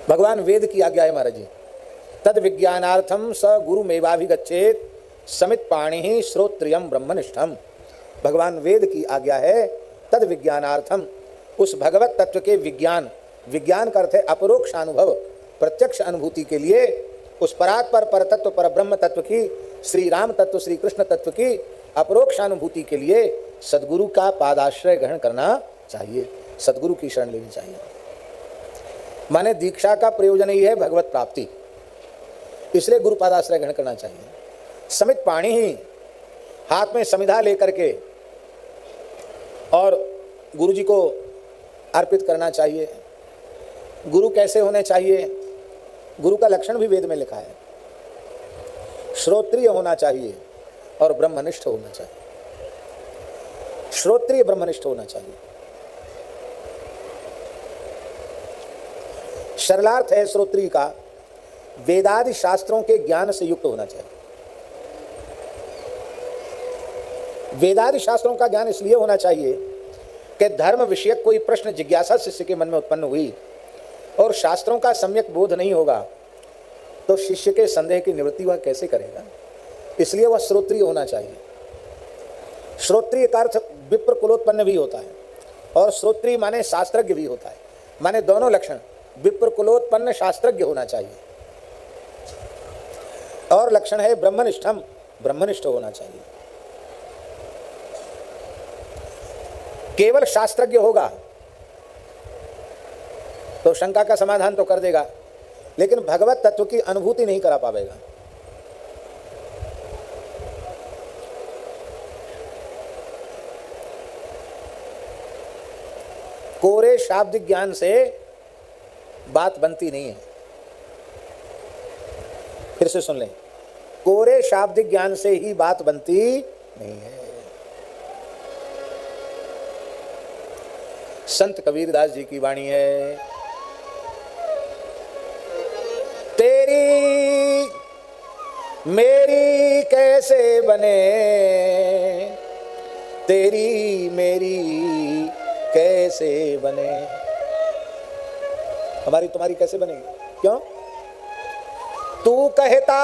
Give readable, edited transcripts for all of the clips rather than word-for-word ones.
भगवान वेद की आज्ञा है महाराज जी, तद विज्ञानार्थम स गुरुमेवाभिगच्छेत समित पाणि श्रोत्रियम ब्रह्मनिष्ठम। भगवान वेद की आज्ञा है, तद विज्ञानार्थम, उस भगवत तत्व के विज्ञान, विज्ञान का अर्थ है अपरोक्ष अनुभव, प्रत्यक्ष अनुभूति के लिए उस परात्पर पर तत्व पर ब्रह्म तत्व की, श्री राम तत्व श्री कृष्ण तत्व की अपरोक्ष अनुभूति के लिए सदगुरु का पादाश्रय ग्रहण करना चाहिए, सदगुरु की शरण लेनी चाहिए। माने दीक्षा का प्रयोजन ही है भगवत प्राप्ति, इसलिए गुरु पादाश्रय ग्रहण करना चाहिए। समित पाणी ही, हाथ में समिधा लेकर के और गुरु जी को अर्पित करना चाहिए। गुरु कैसे होने चाहिए? गुरु का लक्षण भी वेद में लिखा है, श्रोत्रिय होना चाहिए और ब्रह्मनिष्ठ होना चाहिए। श्रोत्रिय ब्रह्मनिष्ठ होना चाहिए। सरलार्थ है श्रोत्रिय का, वेदादि शास्त्रों के ज्ञान से युक्त होना चाहिए। वेदादि शास्त्रों का ज्ञान इसलिए होना चाहिए कि धर्म विषयक कोई प्रश्न जिज्ञासा शिष्य के मन में उत्पन्न हुई और शास्त्रों का सम्यक बोध नहीं होगा तो शिष्य के संदेह की निवृत्ति वह कैसे करेगा? इसलिए वह श्रोत्रिय होना चाहिए। श्रोत्रिय का अर्थ विप्र कुलोत्पन्न भी होता है और श्रोत्रिय माने शास्त्रज्ञ भी होता है, माने दोनों लक्षण, विप्र कुलोत्पन्न शास्त्रज्ञ होना चाहिए और लक्षण है ब्रह्मनिष्ठम, ब्रह्मनिष्ठ होना चाहिए। केवल शास्त्रज्ञ होगा तो शंका का समाधान तो कर देगा, लेकिन भगवत तत्व की अनुभूति नहीं करा पाएगा। कोरे शाब्दिक ज्ञान से बात बनती नहीं है। फिर से सुन लें, कोरे शाब्दिक ज्ञान से ही बात बनती नहीं है। संत कबीरदास जी की वाणी है, तेरी मेरी कैसे बने, तेरी मेरी कैसे बने। हमारी तुम्हारी कैसे बनेगी? क्यों? तू कहता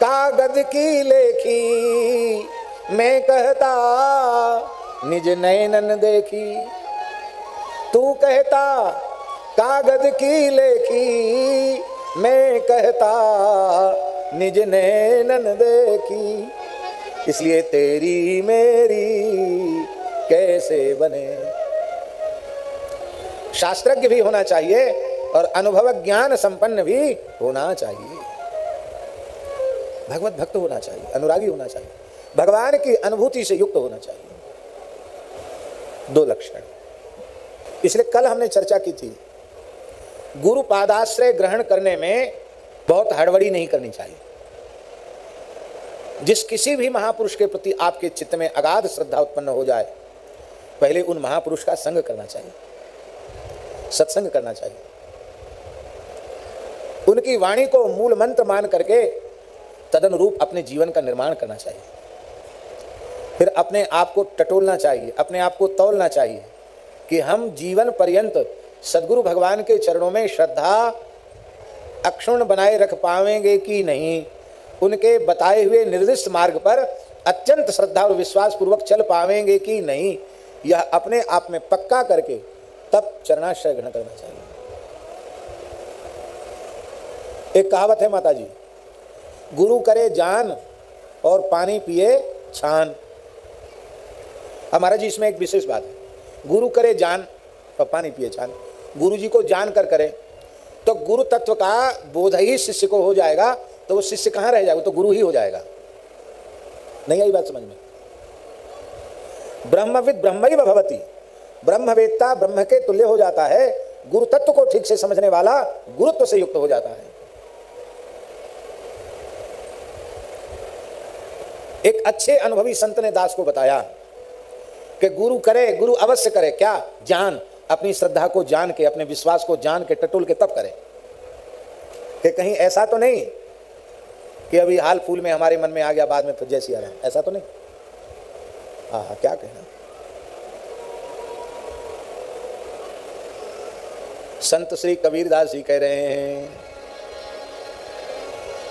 कागज की लेखी, मैं कहता निज नैनन देखी। तू कहता कागज की लेखी, मैं कहता निज नैनन देखी। इसलिए तेरी मेरी कैसे बने। शास्त्रज्ञ भी होना चाहिए और अनुभव ज्ञान संपन्न भी होना चाहिए। भगवत भक्त होना चाहिए, अनुरागी होना चाहिए, भगवान की अनुभूति से युक्त होना चाहिए। दो लक्षण। इसलिए कल हमने चर्चा की थी, गुरु पादाश्रय ग्रहण करने में बहुत हड़बड़ी नहीं करनी चाहिए। जिस किसी भी महापुरुष के प्रति आपके चित्त में अगाध श्रद्धा उत्पन्न हो जाए, पहले उन महापुरुष का संग करना चाहिए, सत्संग करना चाहिए, उनकी वाणी को मूल मंत्र मान करके तदनुरूप अपने जीवन का निर्माण करना चाहिए। फिर अपने आप को टटोलना चाहिए, अपने आप को तौलना चाहिए कि हम जीवन पर्यंत सद्गुरु भगवान के चरणों में श्रद्धा अक्षुण्ण बनाए रख पाएंगे कि नहीं, उनके बताए हुए निर्दिष्ट मार्ग पर अत्यंत श्रद्धा और विश्वास पूर्वक चल पाएंगे कि नहीं, यह अपने आप में पक्का करके तब चरणाश्रय ग्रहण करना चाहिए। एक कहावत है माता जी, गुरु करे जान और पानी पिए छान। हमारा जी इसमें एक विशेष बात है, गुरु करे जान और पानी पिए छान। गुरु जी को जान कर करे तो गुरु तत्व का बोध ही शिष्य को हो जाएगा, तो वो शिष्य कहाँ रह जाएगा, तो गुरु ही हो जाएगा। नहीं आई बात समझ में? ब्रह्मविद ब्रह्मैव भवति, ब्रह्मवेत्ता ब्रह्म के तुल्य हो जाता है। गुरु तत्व को ठीक से समझने वाला गुरुत्व से युक्त हो जाता है। एक अच्छे अनुभवी संत ने दास को बताया कि गुरु करे, गुरु अवश्य करे, क्या? जान, अपनी श्रद्धा को जान के, अपने विश्वास को जान के टटोल के तब करे, कि कहीं ऐसा तो नहीं कि अभी हाल फूल में हमारे मन में आ गया, बाद में फिर जैसी आ रहा है, ऐसा तो नहीं। हाँ, क्या कहना। संत श्री कबीरदास जी कह रहे हैं,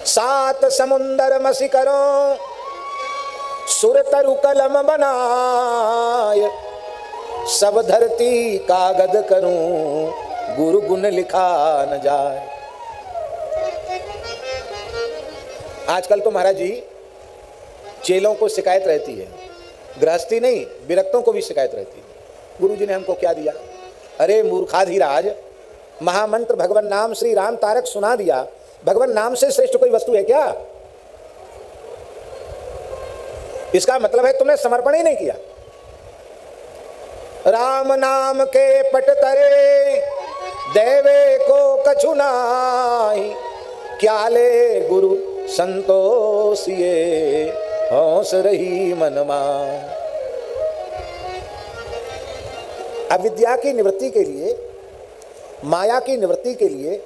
सात समुंदर मसी करो सुर तरु कलम बनाय, सब धरती कागज करूं गुरु गुण लिखा न जाए। आजकल तो महाराज जी चेलों को शिकायत रहती है, गृहस्थी नहीं विरक्तों को भी शिकायत रहती है, गुरु जी ने हमको क्या दिया। अरे मूर्खाधिराज, महामंत्र भगवान नाम श्री राम तारक सुना दिया, भगवान नाम से श्रेष्ठ कोई वस्तु है क्या? इसका मतलब है तुमने समर्पण ही नहीं किया। राम नाम के पट तरे देवे को कछु नाहि, क्या ले गुरु संतोषिए हौस रही मनमा। अविद्या की निवृत्ति के लिए, माया की निवृत्ति के लिए